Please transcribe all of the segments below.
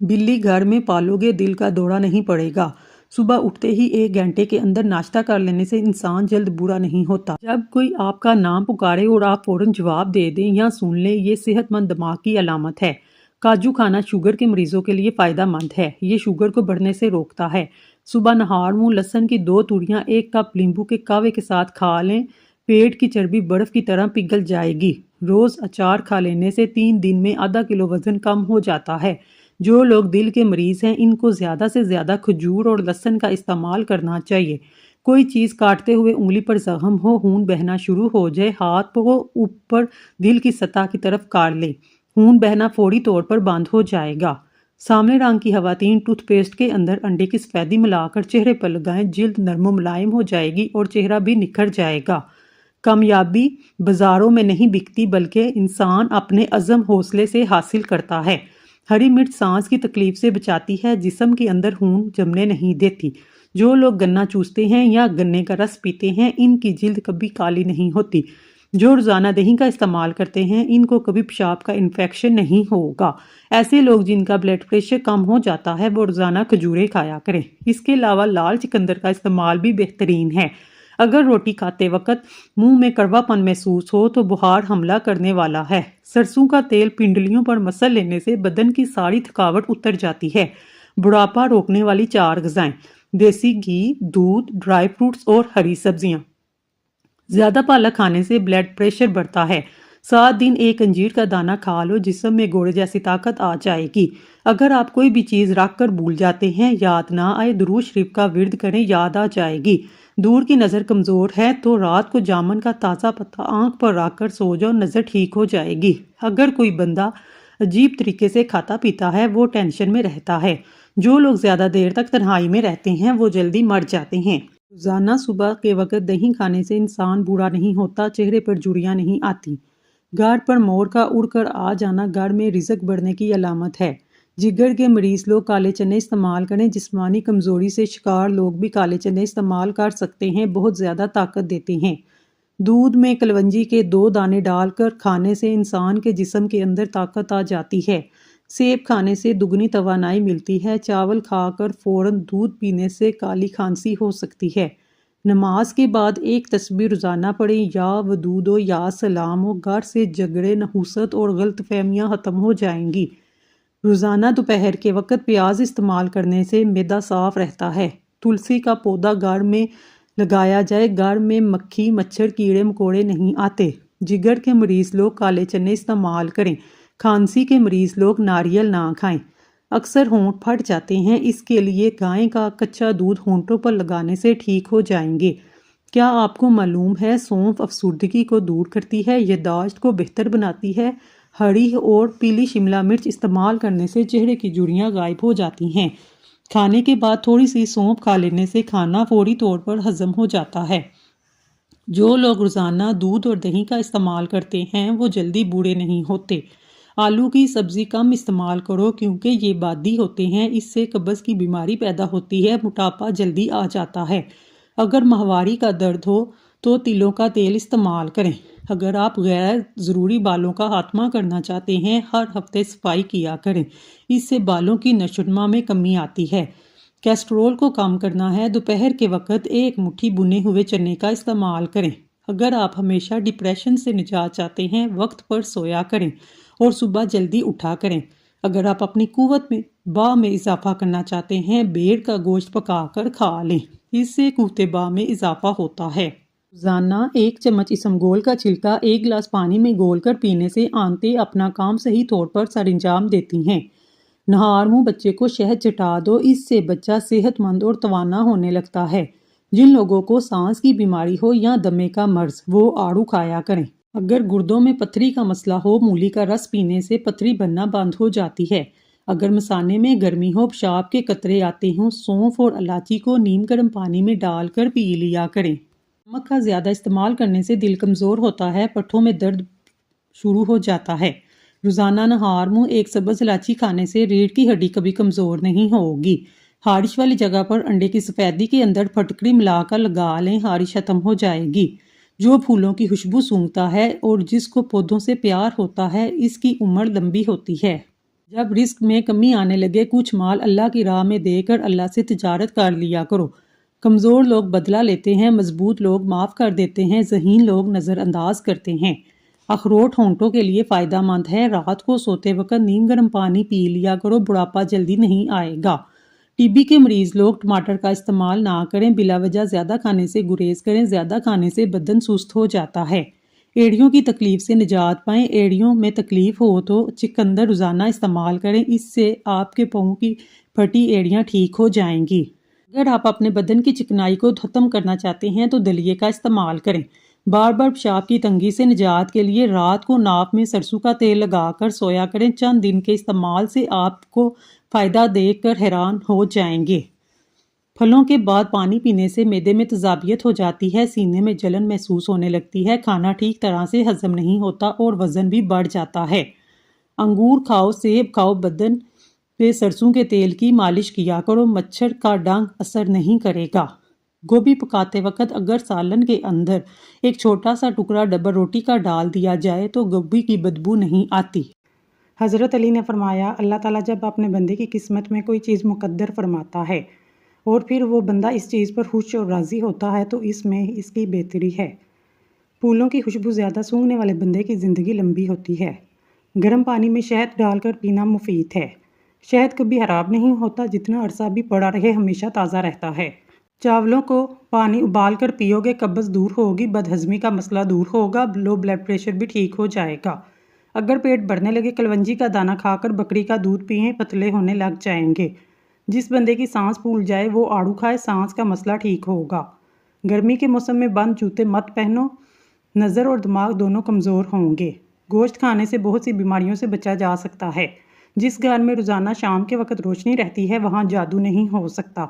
بلی گھر میں پالو گے دل کا دورہ نہیں پڑے گا۔ صبح اٹھتے ہی 1 گھنٹے کے اندر ناشتہ کر لینے سے انسان جلد برا نہیں ہوتا۔ جب کوئی آپ کا نام پکارے اور آپ فوراً جواب دے دیں یا سن لیں، یہ صحت مند دماغ کی علامت ہے۔ کاجو کھانا شوگر کے مریضوں کے لیے فائدہ مند ہے۔ یہ شوگر کو بڑھنے سے روکتا ہے۔ صبح نہار منہ لہسن کی 2 تُریاں 1 کپ لیمبو کے قہوے کے ساتھ کھا لیں، پیٹ کی چربی برف کی طرح پگھل جائے گی۔ روز اچار کھا لینے سے 3 دن میں ½ کلو وزن کم ہو جاتا ہے۔ جو لوگ دل کے مریض ہیں ان کو زیادہ سے زیادہ کھجور اور لہسن کا استعمال کرنا چاہیے۔ کوئی چیز کاٹتے ہوئے انگلی پر زخم ہو، خون بہنا شروع ہو جائے، ہاتھ کو اوپر دل کی سطح کی طرف کاٹ لیں، خون بہنا فوری طور پر بند ہو جائے گا۔ سامنے رنگ کی خواتین ٹوتھ پیسٹ کے اندر انڈے کی سفیدی ملا کر چہرے پر لگائیں، جلد نرم و ملائم ہو جائے گی اور چہرہ بھی نکھر جائے گا۔ کامیابی بازاروں میں نہیں بکتی بلکہ انسان اپنے عزم حوصلے سے حاصل کرتا ہے۔ ہری مرچ سانس کی تکلیف سے بچاتی ہے، جسم کے اندر خون جمنے نہیں دیتی۔ جو لوگ گنا چوستے ہیں یا گنے کا رس پیتے ہیں ان کی جلد کبھی کالی نہیں ہوتی۔ جو روزانہ دہی کا استعمال کرتے ہیں ان کو کبھی پیشاب کا انفیکشن نہیں ہوگا۔ ایسے لوگ جن کا بلڈ پریشر کم ہو جاتا ہے وہ روزانہ کھجوریں کھایا کریں۔ اس کے علاوہ لال چقندر کا استعمال بھی بہترین ہے۔ اگر روٹی کھاتے وقت منہ میں کڑوا پن محسوس ہو تو بخار حملہ کرنے والا ہے۔ سرسوں کا تیل پنڈلیوں پر مسل لینے سے بدن کی ساری تھکاوٹ اتر جاتی ہے۔ بڑھاپا روکنے والی 4 غذائیں: دیسی گھی، دودھ، ڈرائی فروٹس اور ہری سبزیاں۔ زیادہ پالک کھانے سے بلڈ پریشر بڑھتا ہے۔ 7 دن ایک انجیر کا دانہ کھا لو، جسم میں گھوڑے جیسی طاقت آ جائے گی۔ اگر آپ کوئی بھی چیز رکھ کر بھول جاتے ہیں، یاد نہ آئے، درود شریف کا ورد کریں، یاد آ جائے گی۔ دور کی نظر کمزور ہے تو رات کو جامن کا تازہ پتا آنکھ پر رکھ کر سو جاؤ، نظر ٹھیک ہو جائے گی۔ اگر کوئی بندہ عجیب طریقے سے کھاتا پیتا ہے وہ ٹینشن میں رہتا ہے۔ جو لوگ زیادہ دیر تک تنہائی میں رہتے ہیں وہ جلدی مر جاتے ہیں۔ روزانہ صبح کے وقت دہی کھانے سے انسان بوڑھا نہیں ہوتا، چہرے پر جھریاں نہیں آتی۔ گھر پر مور کا اڑ کر آ جانا گھر میں رزق بڑھنے کی علامت ہے۔ جگر کے مریض لوگ کالے چنے استعمال کریں۔ جسمانی کمزوری سے شکار لوگ بھی کالے چنے استعمال کر سکتے ہیں، بہت زیادہ طاقت دیتے ہیں۔ دودھ میں کلونجی کے 2 دانے ڈال کر کھانے سے انسان کے جسم کے اندر طاقت آ جاتی ہے۔ سیب کھانے سے دگنی توانائی ملتی ہے۔ چاول کھا کر فوراً دودھ پینے سے کالی کھانسی ہو سکتی ہے۔ نماز کے بعد 1 تسبیح روزانہ پڑھیں، یا ودود ہو یا سلام ہو، گھر سے جھگڑے، نحوست اور غلط فہمیاں ختم ہو جائیں گی۔ روزانہ دوپہر کے وقت پیاز استعمال کرنے سے معدہ صاف رہتا ہے۔ تلسی کا پودا گھر میں لگایا جائے، گھر میں مکھی مچھر کیڑے مکوڑے نہیں آتے۔ جگر کے مریض لوگ کالے چنے استعمال کریں۔ کھانسی کے مریض لوگ ناریل نہ کھائیں۔ اکثر ہونٹ پھٹ جاتے ہیں، اس کے لیے گائے کا کچا دودھ ہونٹوں پر لگانے سے ٹھیک ہو جائیں گے۔ کیا آپ کو معلوم ہے سونف افسردگی کو دور کرتی ہے، یادداشت کو بہتر بناتی ہے؟ ہری اور پیلی شملہ مرچ استعمال کرنے سے چہرے کی جھریاں غائب ہو جاتی ہیں۔ کھانے کے بعد تھوڑی سی سونف کھا لینے سے کھانا فوری طور پر ہضم ہو جاتا ہے۔ جو لوگ روزانہ دودھ اور دہی کا استعمال کرتے ہیں وہ جلدی بوڑھے نہیں ہوتے۔ آلو کی سبزی کم استعمال کرو کیونکہ یہ بادی ہوتے ہیں، اس سے قبض کی بیماری پیدا ہوتی ہے، موٹاپا جلدی آ جاتا ہے۔ اگر ماہواری کا درد ہو تو تلوں کا تیل استعمال کریں۔ اگر آپ غیر ضروری بالوں کا خاتمہ کرنا چاہتے ہیں، ہر ہفتے صفائی کیا کریں، اس سے بالوں کی نشو و نما میں کمی آتی ہے۔ کیسٹرول کو کم کرنا ہے، دوپہر کے وقت 1 مٹھی بنے ہوئے چنے کا استعمال کریں۔ اگر آپ ہمیشہ ڈپریشن سے نجات چاہتے ہیں، وقت پر سویا کریں اور صبح جلدی اٹھا کریں۔ اگر آپ اپنی قوت میں میں اضافہ کرنا چاہتے ہیں، بھیڑ کا گوشت پکا کر کھا لیں، اس سے قوت میں اضافہ ہوتا ہے۔ روزانہ 1 چمچ اسمگول کا چھلکا 1 گلاس پانی میں گھول کر پینے سے آنتیں اپنا کام صحیح طور پر سر انجام دیتی ہیں۔ نہار منہ بچے کو شہد چٹا دو، اس سے بچہ صحت مند اور توانا ہونے لگتا ہے۔ جن لوگوں کو سانس کی بیماری ہو یا دمے کا مرض وہ آڑو کھایا کریں۔ اگر گردوں میں پتھری کا مسئلہ ہو، مولی کا رس پینے سے پتھری بننا بند ہو جاتی ہے۔ اگر مثانے میں گرمی ہو، پیشاب کے قطرے آتے ہوں، سونف اور الائچی کو نیم گرم پانی میں ڈال کر پی لیا کریں۔ نمک کا زیادہ استعمال کرنے سے دل کمزور ہوتا ہے، پٹھوں میں درد شروع ہو جاتا ہے۔ روزانہ نہار منہ 1 سبز الائچی کھانے سے ریڑھ کی ہڈی کبھی کمزور نہیں ہوگی۔ خارش والی جگہ پر انڈے کی سفیدی کے اندر پھٹکری ملا کر لگا لیں، خارش ختم ہو جائے گی۔ جو پھولوں کی خوشبو سونگھتا ہے اور جس کو پودوں سے پیار ہوتا ہے، اس کی عمر لمبی ہوتی ہے۔ جب رزق میں کمی آنے لگے کچھ مال اللہ کی راہ میں دے کر اللہ سے تجارت کر لیا کرو۔ کمزور لوگ بدلہ لیتے ہیں، مضبوط لوگ معاف کر دیتے ہیں، ذہین لوگ نظر انداز کرتے ہیں۔ اخروٹ ہونٹوں کے لیے فائدہ مند ہے، رات کو سوتے وقت نیم گرم پانی پی لیا کرو، بڑھاپا جلدی نہیں آئے گا۔ ٹی بی کے مریض لوگ ٹماٹر کا استعمال نہ کریں، بلا وجہ زیادہ کھانے سے گریز کریں، زیادہ کھانے سے بدن سست ہو جاتا ہے۔ ایڑیوں کی تکلیف سے نجات پائیں، ایڑیوں میں تکلیف ہو تو چقندر روزانہ استعمال کریں، اس سے آپ کے پاؤں کی پھٹی ایڑیاں ٹھیک ہو جائیں گی۔ اگر آپ اپنے بدن کی چکنائی کو ختم کرنا چاہتے ہیں تو دلیے کا استعمال کریں۔ بار بار پیشاب کی تنگی سے نجات کے لیے رات کو ناک میں سرسوں کا تیل لگا کر سویا کریں، چند دن کے استعمال سے آپ کو فائدہ دیکھ کر حیران ہو جائیں گے۔ پھلوں کے بعد پانی پینے سے معدے میں تیزابیت ہو جاتی ہے، سینے میں جلن محسوس ہونے لگتی ہے، کھانا ٹھیک طرح سے ہضم نہیں ہوتا اور وزن بھی بڑھ جاتا ہے۔ انگور کھاؤ، سیب کھاؤ، بدن پہ سرسوں کے تیل کی مالش کیا کرو، مچھر کا ڈنگ اثر نہیں کرے گا۔ گوبھی پکاتے وقت اگر سالن کے اندر ایک چھوٹا سا ٹکڑا ڈبل روٹی کا ڈال دیا جائے تو گوبھی کی بدبو نہیں آتی۔ حضرت علی نے فرمایا، اللہ تعالیٰ جب اپنے بندے کی قسمت میں کوئی چیز مقدر فرماتا ہے اور پھر وہ بندہ اس چیز پر خوش اور راضی ہوتا ہے تو اس میں اس کی بہتری ہے۔ پھولوں کی خوشبو زیادہ سونگھنے والے بندے کی زندگی لمبی ہوتی ہے۔ گرم پانی میں شہد ڈال کر پینا مفید ہے۔ شہد کبھی خراب نہیں ہوتا، جتنا عرصہ بھی پڑا رہے ہمیشہ تازہ رہتا ہے۔ چاولوں کو پانی ابال کر پیو گے، قبض دور ہوگی، بد ہضمی کا مسئلہ دور ہوگا، لو بلڈ پریشر بھی ٹھیک ہو جائے گا۔ اگر پیٹ بڑھنے لگے کلونجی کا دانہ کھا کر بکری کا دودھ پئیں، پتلے ہونے لگ جائیں گے۔ جس بندے کی سانس پھول جائے وہ آڑو کھائے، سانس کا مسئلہ ٹھیک ہوگا۔ گرمی کے موسم میں بند جوتے مت پہنو، نظر اور دماغ دونوں کمزور ہوں گے۔ گوشت کھانے سے بہت سی بیماریوں سے بچا جا سکتا ہے۔ جس گھر میں روزانہ شام کے وقت روشنی رہتی ہے وہاں جادو نہیں ہو سکتا۔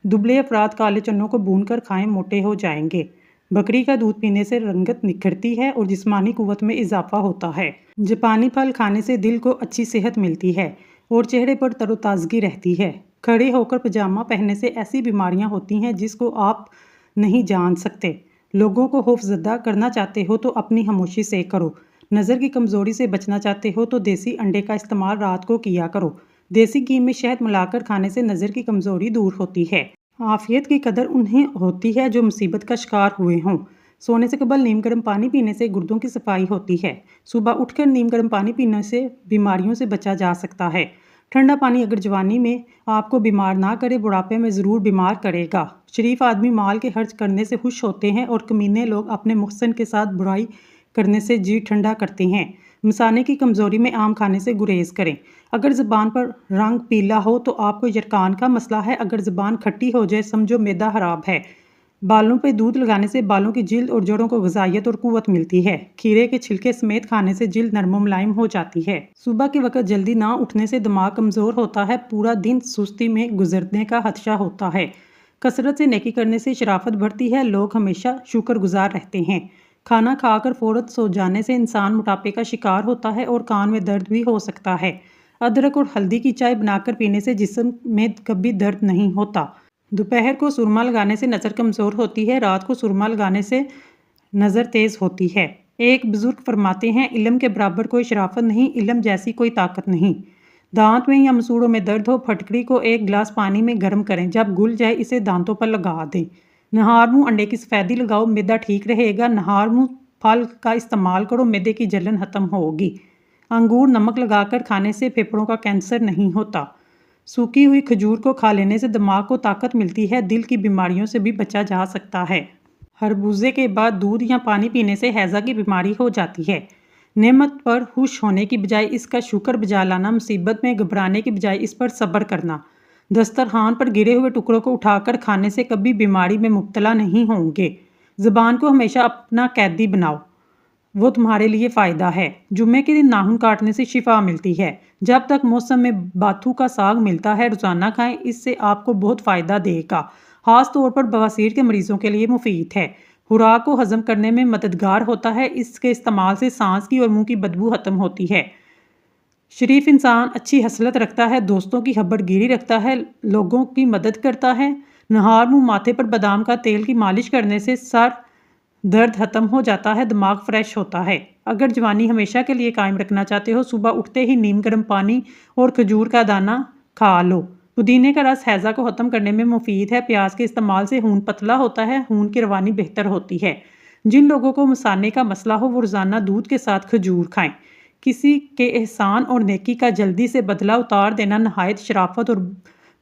دبلے افراد کالے چنوں کو بھون کر کھائیں، موٹے ہو جائیں گے۔ بکری کا دودھ پینے سے رنگت نکھرتی ہے اور جسمانی قوت میں اضافہ ہوتا ہے۔ جاپانی پھل کھانے سے دل کو اچھی صحت ملتی ہے اور چہرے پر تر و تازگی رہتی ہے۔ کھڑے ہو کر پجامہ پہننے سے ایسی بیماریاں ہوتی ہیں جس کو آپ نہیں جان سکتے۔ لوگوں کو خوف زدہ کرنا چاہتے ہو تو اپنی خاموشی سے کرو۔ نظر کی کمزوری سے بچنا چاہتے ہو تو دیسی انڈے کا استعمال رات کو کیا کرو۔ دیسی گھی میں شہد ملا کر کھانے سے نظر کی کمزوری دور ہوتی ہے۔ عافیت کی قدر انہیں ہوتی ہے جو مصیبت کا شکار ہوئے ہوں۔ سونے سے قبل نیم گرم پانی پینے سے گردوں کی صفائی ہوتی ہے۔ صبح اٹھ کر نیم گرم پانی پینے سے بیماریوں سے بچا جا سکتا ہے۔ ٹھنڈا پانی اگر جوانی میں آپ کو بیمار نہ کرے بڑھاپے میں ضرور بیمار کرے گا۔ شریف آدمی مال کے خرچ کرنے سے خوش ہوتے ہیں اور کمینے لوگ اپنے محسن کے ساتھ برائی کرنے سے جی ٹھنڈا کرتے ہیں۔ مثانے کی کمزوری میں آم کھانے سے گریز کریں۔ اگر زبان پر رنگ پیلا ہو تو آپ کو یرقان کا مسئلہ ہے، اگر زبان کھٹی ہو جائے سمجھو معدہ خراب ہے۔ بالوں پہ دودھ لگانے سے بالوں کی جلد اور جڑوں کو غذائیت اور قوت ملتی ہے۔ کھیرے کے چھلکے سمیت کھانے سے جلد نرم و ملائم ہو جاتی ہے۔ صبح کے وقت جلدی نہ اٹھنے سے دماغ کمزور ہوتا ہے، پورا دن سستی میں گزرنے کا خدشہ ہوتا ہے۔ کثرت سے نیکی کرنے سے شرافت بڑھتی ہے، لوگ ہمیشہ شکر گزار رہتے ہیں۔ کھانا کھا کر فوراً سو جانے سے انسان موٹاپے کا شکار ہوتا ہے اور کان میں درد بھی ہو سکتا ہے۔ ادرک اور ہلدی کی چائے بنا کر پینے سے جسم میں کبھی درد نہیں ہوتا۔ دوپہر کو سرما لگانے سے نظر کمزور ہوتی ہے، رات کو سرما لگانے سے نظر تیز ہوتی ہے۔ ایک بزرگ فرماتے ہیں، علم کے برابر کوئی شرافت نہیں، علم جیسی کوئی طاقت نہیں۔ دانت میں یا مسوڑوں میں درد ہو، پھٹکڑی کو ایک گلاس پانی میں گرم کریں، جب گل جائے اسے دانتوں پر لگا دیں۔ نہار منہ انڈے کی سفیدی لگاؤ، معدہ ٹھیک رہے گا۔ نہار منہ پھل کا استعمال کرو، معدے کی جلن ختم ہوگی۔ انگور نمک لگا کر کھانے سے پھیپھڑوں کا کینسر نہیں ہوتا۔ سوکھی ہوئی کھجور کو کھا لینے سے دماغ کو طاقت ملتی ہے، دل کی بیماریوں سے بھی بچا جا سکتا ہے۔ خربوزے کے بعد دودھ یا پانی پینے سے ہیضہ کی بیماری ہو جاتی ہے۔ نعمت پر خوش ہونے کی بجائے اس کا شکر بجا لانا، مصیبت میں گھبرانے کی بجائے اس پر صبر کرنا۔ دسترخوان پر گرے ہوئے ٹکڑوں کو اٹھا کر کھانے سے کبھی بیماری میں مبتلا نہیں ہوں گے۔ زبان کو ہمیشہ اپنا قیدی بناؤ، وہ تمہارے لیے فائدہ ہے۔ جمعے کے دن ناخن کاٹنے سے شفا ملتی ہے۔ جب تک موسم میں باتھو کا ساگ ملتا ہے روزانہ کھائیں، اس سے آپ کو بہت فائدہ دے گا، خاص طور پر بواسیر کے مریضوں کے لیے مفید ہے۔ خوراک کو ہضم کرنے میں مددگار ہوتا ہے، اس کے استعمال سے سانس کی اور منہ کی بدبو ختم ہوتی ہے۔ شریف انسان اچھی خصلت رکھتا ہے، دوستوں کی خبر گیری رکھتا ہے، لوگوں کی مدد کرتا ہے۔ نہار منہ ماتھے پر بادام کا تیل کی مالش کرنے سے سر درد ختم ہو جاتا ہے، دماغ فریش ہوتا ہے۔ اگر جوانی ہمیشہ کے لیے قائم رکھنا چاہتے ہو، صبح اٹھتے ہی نیم گرم پانی اور کھجور کا دانہ کھا لو۔ پودینے کا رس ہیضہ کو ختم کرنے میں مفید ہے۔ پیاز کے استعمال سے خون پتلا ہوتا ہے، خون کی روانی بہتر ہوتی ہے۔ جن لوگوں کو مثانے کا مسئلہ ہو وہ روزانہ دودھ کے ساتھ کھجور کھائیں۔ کسی کے احسان اور نیکی کا جلدی سے بدلہ اتار دینا نہایت شرافت اور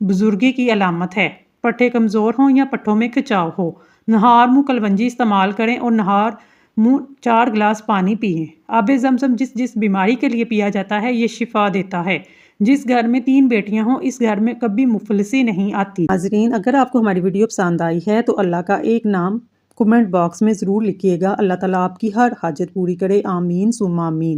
بزرگی کی علامت ہے۔ پٹھے کمزور ہوں یا پٹھوں میں کھچاؤ ہو، نہار منہ کلونجی استعمال کریں اور نہار منہ 4 گلاس پانی پئیں۔ آب زمزم جس بیماری کے لیے پیا جاتا ہے یہ شفا دیتا ہے۔ جس گھر میں 3 بیٹیاں ہوں اس گھر میں کبھی مفلسی نہیں آتی۔ ناظرین، اگر آپ کو ہماری ویڈیو پسند آئی ہے تو اللہ کا ایک نام کمنٹ باکس میں ضرور لکھیے گا۔ اللہ تعالیٰ آپ کی ہر حاجت پوری کرے، آمین ثم آمین۔